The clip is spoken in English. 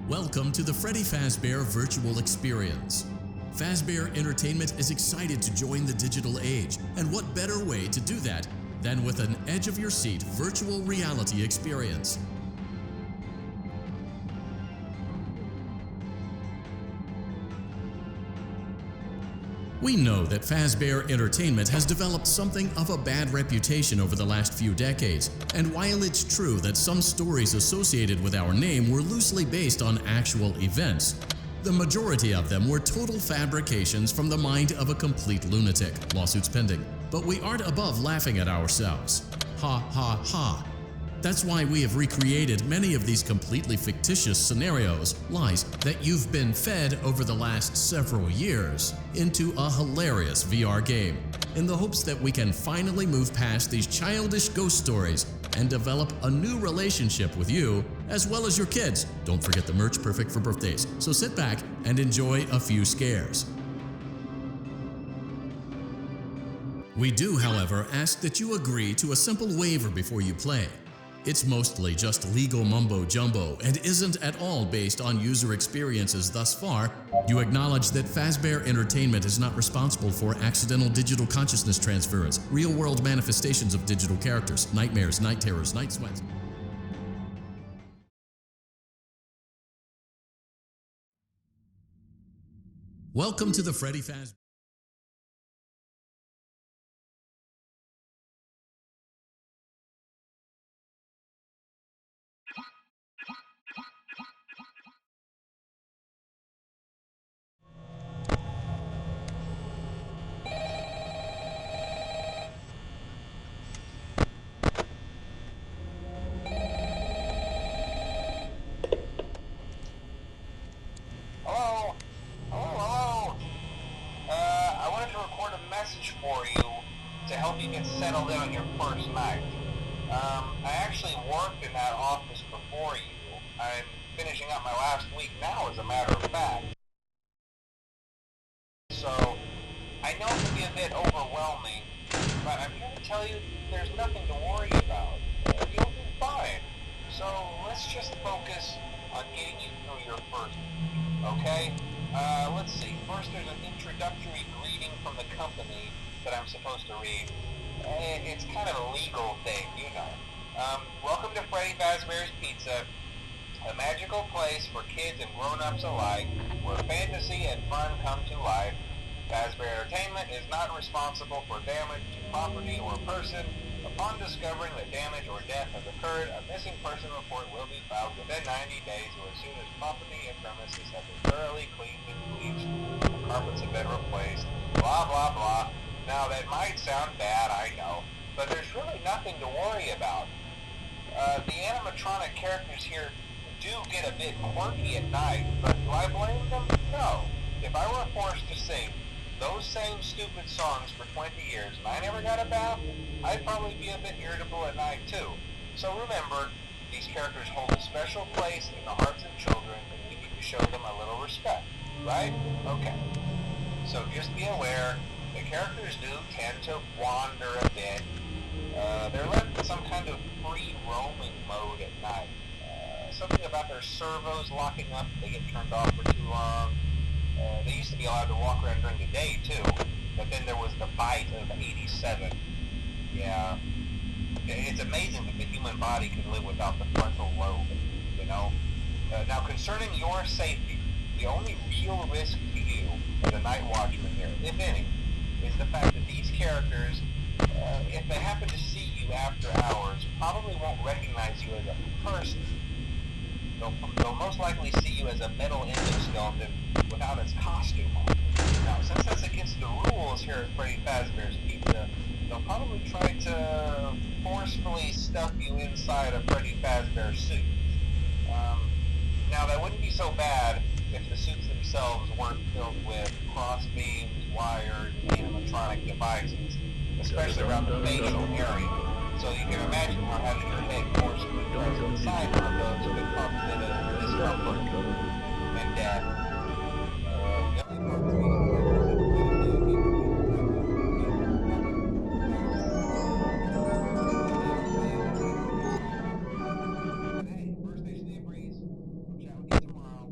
Welcome to the Freddy Fazbear Virtual Experience. Fazbear Entertainment is excited to join the digital age, and what better way to do that than with an edge-of-your-seat virtual reality experience. We know that Fazbear Entertainment has developed something of a bad reputation over the last few decades, and while it's true that some stories associated with our name were loosely based on actual events, the majority of them were total fabrications from the mind of a complete lunatic, lawsuits pending. But we aren't above laughing at ourselves. Ha ha ha. That's why we have recreated many of these completely fictitious scenarios, lies that you've been fed over the last several years, into a hilarious VR game, in the hopes that we can finally move past these childish ghost stories and develop a new relationship with you, as well as your kids. Don't forget the merch, perfect for birthdays. So sit back and enjoy a few scares. We do, however, ask that you agree to a simple waiver before you play. It's mostly just legal mumbo-jumbo and isn't at all based on user experiences thus far. You acknowledge that Fazbear Entertainment is not responsible for accidental digital consciousness transference, real-world manifestations of digital characters, nightmares, night terrors, night sweats. Welcome to the Freddy Fazbear. For you to help you get settled in on your first night. I actually worked in that office before you. I'm finishing up my last week now, as a matter of fact. So, I know it can be a bit overwhelming, but I'm here to tell you there's nothing to worry about. You'll be fine. So, let's just focus on getting you through your first week, okay? Let's see. First, there's an introductory greeting from the company that I'm supposed to read. It's kind of a legal thing, you know. Welcome to Freddy Fazbear's Pizza, a magical place for kids and grown-ups alike, where fantasy and fun come to life. Fazbear Entertainment is not responsible for damage to property or person. Upon discovering that damage or death has occurred, a missing person report will be filed within 90 days or as soon as property and premises have been thoroughly cleaned and bleached, the carpets have been replaced, blah blah blah. Now that might sound bad, I know, but there's really nothing to worry about. The animatronic characters here do get a bit quirky at night, but do I blame them? No. If I were forced to sing those same stupid songs for 20 years and I never got a bath, I'd probably be a bit irritable at night too. So remember, these characters hold a special place in the hearts of children and we need to show them a little respect, right? Okay. So just be aware, the characters do tend to wander a bit. They're left in some kind of free roaming mode at night. Something about their servos locking up if they get turned off for too long. They used to be allowed to walk around during the day too, but then there was the bite of 87. Yeah, it's amazing that the human body can live without the frontal lobe, you know? Now concerning your safety, the only real risk to you as a night watchman here, if any, is the fact that these characters, if they happen to see you after hours, probably won't recognize you as a person. They'll most likely see you as a metal endoskeleton without its costume on. Now, since that's against the rules here at Freddy Fazbear's Pizza, they'll probably try to forcefully stuff you inside a Freddy Fazbear suit. Now, that wouldn't be so bad if the suits themselves weren't filled with crossbeams, wires, and animatronic devices, especially around the facial area. So you can imagine how having your head forcibly pressed inside one of those could cause a bit of discomfort and death. Hey, first station breeze. I'll chat with you tomorrow.